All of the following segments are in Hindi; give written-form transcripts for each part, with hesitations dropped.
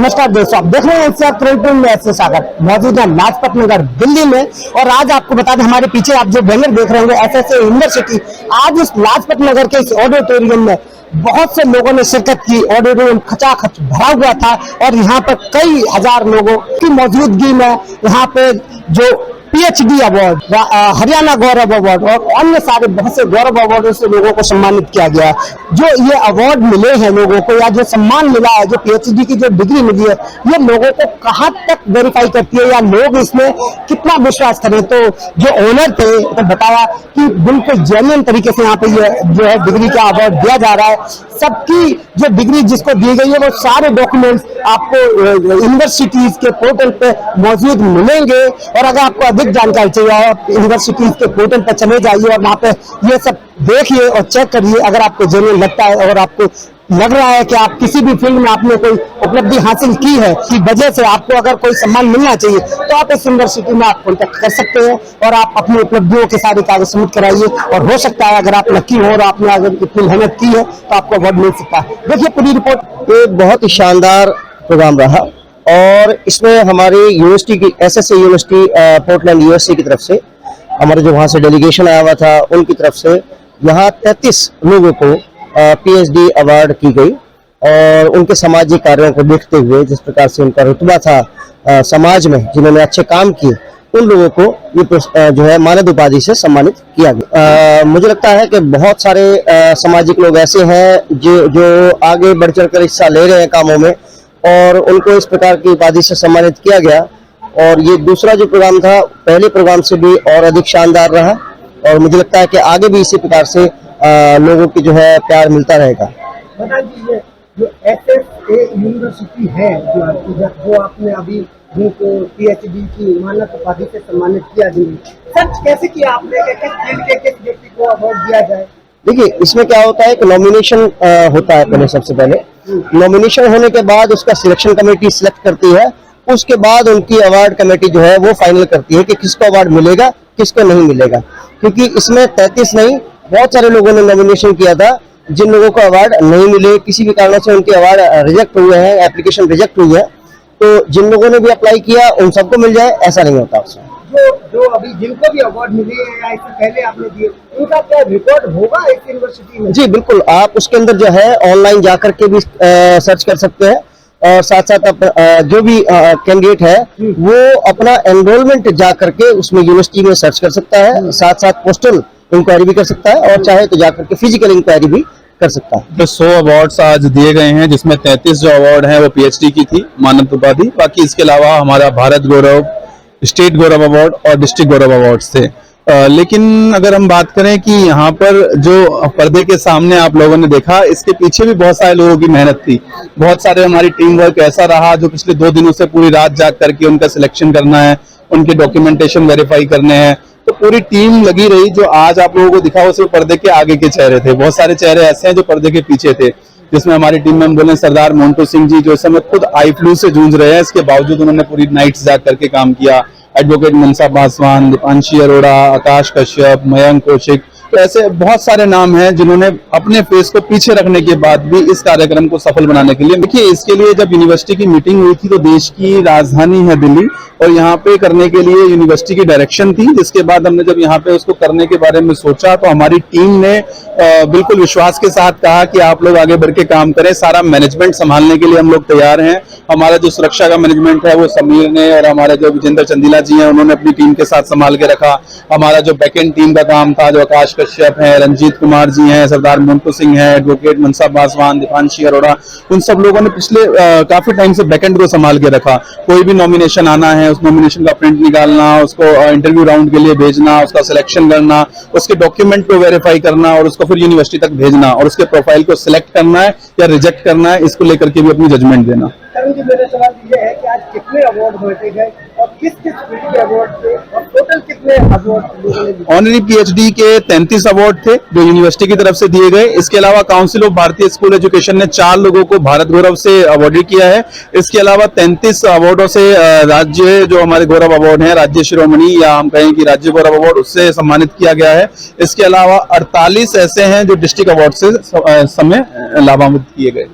नमस्कार दोस्तों, आप देख रहे हैं एनसीआर क्रोनिकल में ऐसे सागर मौजूद है लाजपत नगर दिल्ली में। और आज आपको बता दें, हमारे पीछे आप जो बैनर देख रहे होंगे एसएसए यूनिवर्सिटी, आज इस लाजपत नगर के इस ऑडिटोरियम में बहुत से लोगों ने शिरकत की। ऑडिटोरियम खचाखच भरा हुआ था और यहाँ पर कई हजार लोगों की मौजूदगी में यहाँ पे जो पीएचडी अवार्ड, हरियाणा गौरव अवार्ड और अन्य सारे बहुत से गौरव अवार्डों से लोगों को सम्मानित किया गया। जो ये अवार्ड मिले हैं लोगों को, या जो सम्मान मिला है, जो पीएचडी की जो डिग्री मिली है, ये लोगों को कहाँ तक वेरीफाई करती है या लोग इसमें कितना विश्वास करें। तो जो ओनर थे तो बताया कि बिल्कुल जेन्युइन तरीके से यहाँ पे ये जो है डिग्री का अवार्ड दिया जा रहा है। सबकी जो डिग्री जिसको दी गई है वो सारे डॉक्यूमेंट्स आपको यूनिवर्सिटीज के पोर्टल पे मौजूद मिलेंगे। और अगर आपको अधिक जानकारी चाहिए, आप यूनिवर्सिटीज के पोर्टल पर चले जाइए और वहाँ पे ये सब देखिए और चेक करिए। अगर आपको जेन्युइन लगता है और आपको लग रहा है कि आप किसी भी फील्ड में आपने कोई उपलब्धि हासिल की है, की वजह से आपको अगर कोई सम्मान मिलना चाहिए, तो आप इस यूनिवर्सिटी में आप कॉन्टेक्ट कर सकते हैं और आप अपनी उपलब्धियों के सारे कागज सबमिट कराइए। और हो सकता है अगर आप लकी हो और आपने अगर इतनी मेहनत की है तो आपको अवार्ड मिल सकता है। देखिए पूरी रिपोर्ट। ये बहुत ही शानदार प्रोग्राम रहा और इसमें हमारी यूनिवर्सिटी की एसएसए यूनिवर्सिटी पोर्टलैंड यूएसए की तरफ से, हमारे जो वहाँ से डेलीगेशन आया हुआ था उनकी तरफ से यहाँ 33 लोगों को पीएचडी अवार्ड की गई। और उनके सामाजिक कार्यों को देखते हुए, जिस प्रकार से उनका रुतबा था समाज में, जिन्होंने अच्छे काम किए, उन लोगों को ये जो है मानद उपाधि से सम्मानित किया गया। मुझे लगता है कि बहुत सारे सामाजिक लोग ऐसे हैं जो आगे बढ़ चढ़कर हिस्सा ले रहे हैं कामों में और उनको इस प्रकार की उपाधि से सम्मानित किया गया। और ये दूसरा जो प्रोग्राम था पहले प्रोग्राम से भी और अधिक शानदार रहा और मुझे लगता है कि आगे भी इसी प्रकार से लोगों की जो है प्यार मिलता रहेगा। बता दीजिए, जो एसएसए यूनिवर्सिटी है जो आपने अभी जिनको पीएचडी की मानद उपाधि से सम्मानित किया, सर्च कैसे किया आपने कि किस फील्ड के किस व्यक्ति को अवार्ड दिया जाए? देखिए, इसमें क्या होता है कि नॉमिनेशन होता है पहले, सबसे पहले नॉमिनेशन होने के बाद उसका सिलेक्शन कमेटी सिलेक्ट करती है। उसके बाद उनकी अवार्ड कमेटी जो है वो फाइनल करती है कि किसको अवार्ड मिलेगा, किसको नहीं मिलेगा। क्योंकि इसमें 33 नहीं, बहुत सारे लोगों ने नॉमिनेशन किया था जिन लोगों को अवार्ड नहीं मिले, किसी भी कारणों से उनकी अवार्ड रिजेक्ट हुए हैं, एप्लीकेशन रिजेक्ट हुई है। तो जिन लोगों ने भी अप्लाई किया उन सबको मिल जाए, ऐसा नहीं होता उसमें। जो अभी जिनको भी अवार्ड मिले हैं या इससे पहले आपने दिए, उनका क्या रिकॉर्ड होगा इस यूनिवर्सिटी में? जी बिल्कुल, आप उसके अंदर जो है ऑनलाइन जाकर के भी सर्च कर सकते हैं और साथ साथ जो भी कैंडिडेट है वो अपना एनरोलमेंट जा करके उसमें यूनिवर्सिटी में सर्च कर सकता है। साथ साथ पोस्टल इंक्वायरी भी कर सकता है और चाहे तो जाकर के फिजिकल इंक्वायरी भी कर सकता है। तो 100 अवार्ड्स आज दिए गए हैं, जिसमें 33 जो अवार्ड हैं वो पीएचडी की थी मानद उपाधि। बाकी इसके अलावा हमारा भारत गौरव, स्टेट गौरव अवार्ड और डिस्ट्रिक्ट गौरव अवार्ड्स थे। लेकिन अगर हम बात करें कि यहाँ पर जो पर्दे के सामने आप लोगों ने देखा, इसके पीछे भी बहुत सारे लोगों की मेहनत थी। बहुत सारे हमारी टीम वर्क ऐसा रहा जो पिछले 2 दिनों से पूरी रात जाग करके उनका सिलेक्शन करना है, उनके डॉक्यूमेंटेशन वेरीफाई करने हैं। तो पूरी टीम लगी रही। जो आज आप लोगों को दिखा वो सिर्फ पर्दे के आगे के चेहरे थे। बहुत सारे चेहरे ऐसे हैं जो पर्दे के पीछे थे, जिसमें हमारी टीम में हम बोले सरदार मोन्टू सिंह जी, जो इस समय खुद आई फ्लू से जूझ रहे हैं, इसके बावजूद उन्होंने पूरी नाइट्स जाग करके काम किया। एडवोकेट मनसा पासवान, दीपांशी अरोड़ा, आकाश कश्यप, मयंक कौशिक, तो ऐसे बहुत सारे नाम हैं जिन्होंने अपने फेस को पीछे रखने के बाद भी इस कार्यक्रम को सफल बनाने के लिए, देखिए इसके लिए जब यूनिवर्सिटी की मीटिंग हुई थी तो देश की राजधानी है दिल्ली और यहाँ पे करने के लिए यूनिवर्सिटी की डायरेक्शन थी। जिसके बाद हमने जब यहाँ पे उसको करने के बारे में सोचा तो हमारी टीम ने बिल्कुल विश्वास के साथ कहा कि आप लोग आगे बढ़ के काम करें, सारा मैनेजमेंट संभालने के लिए हम लोग तैयार हैं। हमारा जो सुरक्षा का मैनेजमेंट है वो समीर ने और हमारे जो विजेंद्र चंदीला जी हैं उन्होंने अपनी टीम के साथ संभाल के रखा। हमारा जो बैकएंड टीम का काम था, जो आकाश कश्यप है, रंजीत कुमार जी हैं, सरदार मोन्टू सिंह है, एडवोकेट मनसा पासवान, दीपांशी अरोड़ा, उन सब लोगों ने पिछले काफी टाइम से बैकएंड को संभाल के रखा। कोई भी नॉमिनेशन आना है, उस नॉमिनेशन का प्रिंट निकालना, उसको इंटरव्यू राउंड के लिए भेजना, उसका सिलेक्शन करना, उसके डॉक्यूमेंट को वेरीफाई करना और उसको फिर यूनिवर्सिटी तक भेजना और उसके प्रोफाइल को सिलेक्ट करना है या रिजेक्ट करना है, इसको लेकर के भी अपनी जजमेंट देना। मेरा सवाल ये है कि आज कितने अवार्ड बांटे गए और किस किस फील्ड के अवार्ड थे और टोटल कितने अवार्ड? ऑनरी पीएचडी के 33 अवार्ड थे जो यूनिवर्सिटी की तरफ से दिए गए। इसके अलावा काउंसिल ऑफ भारतीय स्कूल एजुकेशन ने 4 लोगों को भारत गौरव से अवार्ड किया है। इसके अलावा 33 अवार्डों से राज्य जो हमारे गौरव अवार्ड हैं, राज्य शिरोमणि या हम कहें कि राज्य गौरव अवार्ड, उससे सम्मानित किया गया है। इसके अलावा 48 ऐसे हैं जो डिस्ट्रिक्ट अवार्ड से समय लाभान्वित किए गए।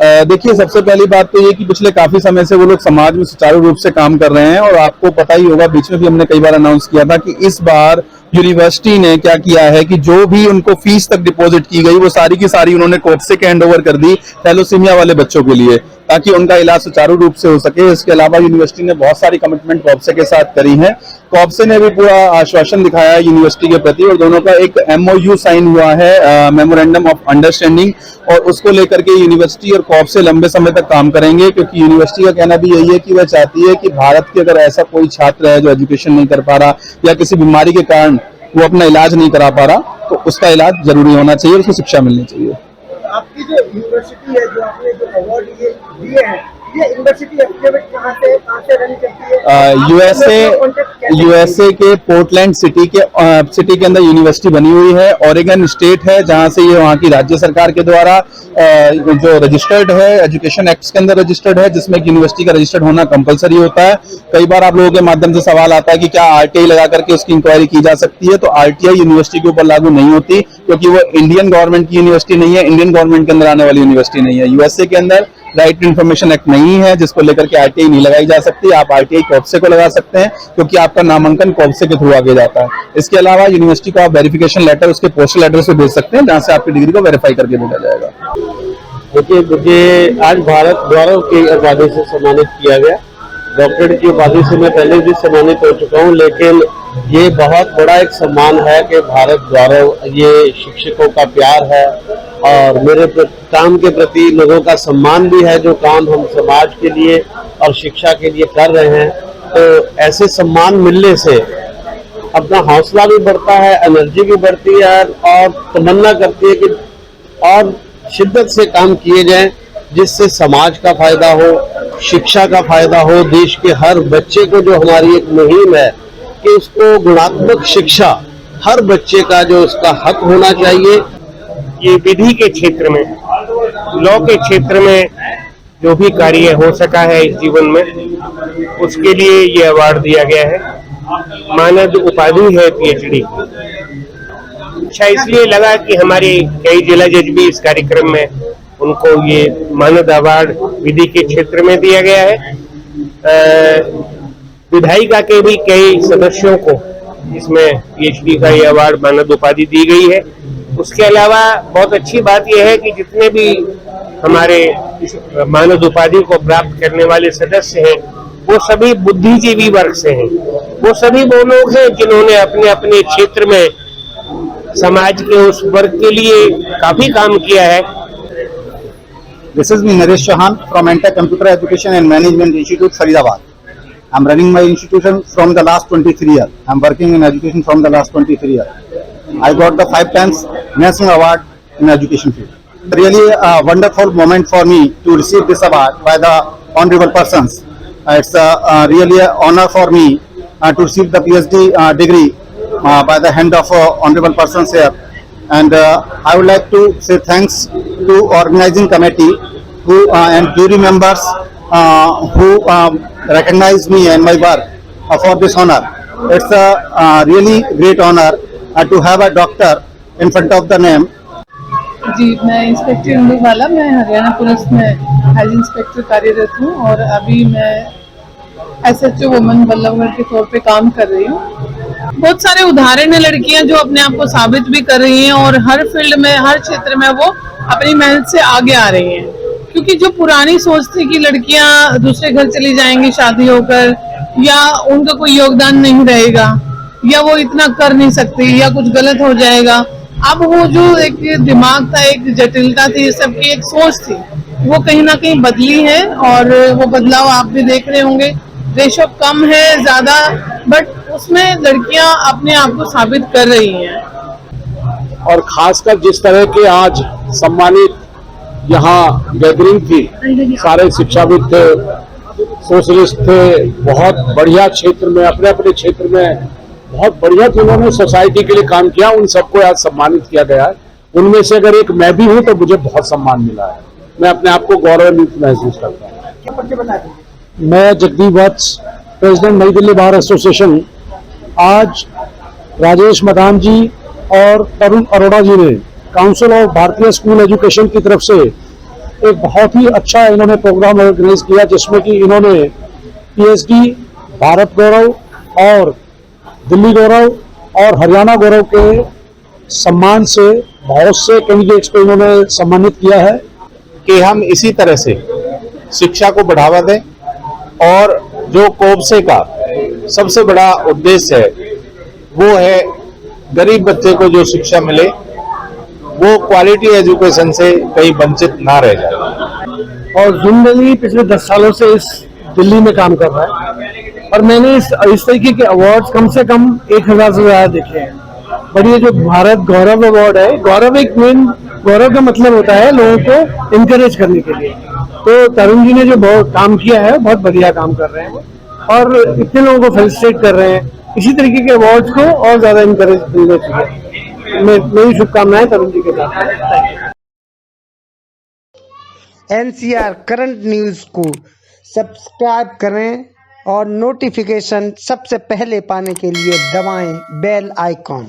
देखिए, सबसे पहली बात तो ये कि पिछले काफी समय से वो लोग समाज में सुचारू रूप से काम कर रहे हैं और आपको पता ही होगा, बीच में भी हमने कई बार अनाउंस किया था कि इस बार यूनिवर्सिटी ने क्या किया है कि जो भी उनको फीस तक डिपॉजिट की गई वो सारी की सारी उन्होंने कोप्से के हैंड ओवर कर दी थैलोसीमिया वाले बच्चों के लिए, ताकि उनका इलाज सुचारू रूप से हो सके। इसके अलावा यूनिवर्सिटी ने बहुत सारी कमिटमेंट कोप्से के साथ करी है। कोप्से ने भी पूरा आश्वासन दिखाया है यूनिवर्सिटी के प्रति और दोनों का एक MOU साइन हुआ है, मेमोरेंडम ऑफ अंडरस्टैंडिंग, और उसको लेकर के यूनिवर्सिटी और कोप्से लंबे समय तक काम करेंगे, क्योंकि यूनिवर्सिटी का कहना भी यही है कि वह चाहती है कि भारत के अगर ऐसा कोई छात्र है जो एजुकेशन नहीं कर पा रहा या किसी बीमारी के कारण वो अपना इलाज नहीं करा पा रहा, तो उसका इलाज जरूरी होना चाहिए, उसको शिक्षा मिलनी चाहिए। आपकी जो यूनिवर्सिटी है, जो आपने जो अवार्ड दिए हैं, ये यूनिवर्सिटी एक्टिविटी कहाँ से रन करती है? यूएसए के पोर्टलैंड सिटी के अंदर यूनिवर्सिटी बनी हुई है। ओरेगन स्टेट है जहां से ये वहां की राज्य सरकार के द्वारा जो रजिस्टर्ड है, एजुकेशन एक्ट के अंदर रजिस्टर्ड है, जिसमें यूनिवर्सिटी का रजिस्टर्ड होना कंपलसरी होता है। कई बार आप लोगों के माध्यम से सवाल आता है कि क्या RTI लगा करके उसकी इंक्वायरी की जा सकती है, तो RTI यूनिवर्सिटी के ऊपर लागू नहीं होती, क्योंकि वो इंडियन गवर्नमेंट की यूनिवर्सिटी नहीं है, इंडियन गवर्नमेंट के अंदर आने वाली यूनिवर्सिटी नहीं है। यूएसए के अंदर राइट टू इन्फॉर्मेशन एक्ट नहीं है, जिसको लेकर के RTI नहीं लगाई जा सकती। आप RTI कोप्से को लगा सकते हैं, क्योंकि आपका नामांकन कोप्से के थ्रू आगे जाता है। इसके अलावा यूनिवर्सिटी को आप वेरिफिकेशन लेटर उसके पोस्टल एड्रेस पे भेज सकते हैं, जहां से आपकी डिग्री को वेरीफाई करके भेजा जाएगा। देखिए, मुझे आज भारत गौरव की उपाधि से सम्मानित किया गया। डॉक्टरेट की उपाधि से मैं पहले भी सम्मानित हो चुका हूँ, लेकिन ये बहुत बड़ा एक सम्मान है कि भारत गौरव, ये शिक्षकों का प्यार है और मेरे काम के प्रति लोगों का सम्मान भी है, जो काम हम समाज के लिए और शिक्षा के लिए कर रहे हैं। तो ऐसे सम्मान मिलने से अपना हौसला भी बढ़ता है, एनर्जी भी बढ़ती है और तमन्ना करती है कि और शिद्दत से काम किए जाएं, जिससे समाज का फायदा हो, शिक्षा का फायदा हो, देश के हर बच्चे को, जो हमारी एक मुहिम है कि उसको गुणात्मक शिक्षा हर बच्चे का जो उसका हक होना चाहिए। ये विधि के क्षेत्र में, लॉ के क्षेत्र में जो भी कार्य हो सका है इस जीवन में, उसके लिए ये अवार्ड दिया गया है। मानद उपाधि है PhD। अच्छा इसलिए लगा कि हमारे कई जिला जज भी इस कार्यक्रम में, उनको ये मानद अवार्ड विधि के क्षेत्र में दिया गया है। विधायिका के भी कई सदस्यों को इसमें PhD का ये अवार्ड मानद उपाधि दी गई है। उसके अलावा बहुत अच्छी बात यह है कि जितने भी हमारे मानद उपाधि को प्राप्त करने वाले सदस्य हैं, वो सभी बुद्धिजीवी वर्ग से हैं। वो सभी वो लोग हैं जिन्होंने अपने अपने क्षेत्र में समाज के उस वर्ग के लिए काफी काम किया है। This is me, Naresh Chauhan from Antech Computer Education and Management Institute, Faridabad. I'm running my institution from the last 23 years. I'm working in education from the last 23 years. I got the 5 times National Award in education field. Really a wonderful moment for me to receive this award by the honorable persons. It's really an honor for me to receive the PhD degree by the hand of honorable persons here. And I would like to say thanks to organizing committee who and jury members who recognize me and my work for this honor. It's a really great honor to have a doctor in front of the name. जी, मैं इंस्पेक्टर इंदुवाला, मैं हरियाणा पुलिस में एज इंस्पेक्टर कार्यरत हूँ और अभी मैं SHO वुमेन बल्लभगढ़ के तौर पे काम कर रही हूँ। बहुत सारे उदाहरण है लड़कियां जो अपने आप को साबित भी कर रही हैं और हर फील्ड में, हर क्षेत्र में वो अपनी मेहनत से आगे आ रही हैं। क्योंकि जो पुरानी सोच थी कि लड़कियां दूसरे घर चली जाएंगी शादी होकर, या उनका कोई योगदान नहीं रहेगा, या वो इतना कर नहीं सकती, या कुछ गलत हो जाएगा, अब वो जो एक दिमाग था, एक जटिलता थी, सबकी एक सोच थी, वो कहीं ना कहीं बदली है। और वो बदलाव आप भी देख रहे होंगे। रेशो कम है, ज्यादा, बट उसमें लड़कियां अपने आप को साबित कर रही हैं। और खासकर जिस तरह के आज सम्मानित यहाँ गैदरिंग थी, सारे शिक्षाविद थे, सोशलिस्ट थे, बहुत बढ़िया क्षेत्र में, अपने अपने क्षेत्र में बहुत बढ़िया जिन्होंने सोसाइटी के लिए काम किया, उन सबको आज सम्मानित किया गया है। उनमें से अगर एक मैं भी हूँ तो मुझे बहुत सम्मान मिला है। मैं अपने आप को गौरवान्वित महसूस करता हूँ। मैं जगदीप वत्स, प्रेसिडेंट नई दिल्ली बार एसोसिएशन। आज राजेश मदान जी और तरुण अरोड़ा जी ने काउंसिल ऑफ भारतीय स्कूल एजुकेशन की तरफ से एक बहुत ही अच्छा इन्होंने प्रोग्राम ऑर्गेनाइज किया, जिसमें कि इन्होंने पीएचडी, भारत गौरव और दिल्ली गौरव और हरियाणा गौरव के सम्मान से बहुत से कैंडिडेट्स को इन्होंने सम्मानित किया है कि हम इसी तरह से शिक्षा को बढ़ावा दें और जो कोबसे का सबसे बड़ा उद्देश्य है वो है गरीब बच्चे को जो शिक्षा मिले वो क्वालिटी एजुकेशन से कहीं वंचित ना रह जाए। और जिंदगी पिछले 10 सालों से इस दिल्ली में काम कर रहा है और मैंने इस तरीके के अवार्ड्स कम से कम 1000 से ज्यादा देखे हैं। पर ये जो भारत गौरव अवार्ड है, गौरव एक मेन गौरव का मतलब होता है लोगों को इनकरेज करने के लिए। तो तरुण जी ने जो बहुत काम किया है, बहुत बढ़िया काम कर रहे हैं और इतने लोगों को फेलिसिटेट कर रहे हैं। इसी तरीके के अवार्ड्स को और ज्यादा इनकरेज मिलना चाहिए। मेरी शुभकामनाएं तरुण जी के साथ। NCR करंट न्यूज को सब्सक्राइब करें और नोटिफिकेशन सबसे पहले पाने के लिए दबाएं बेल आइकॉन।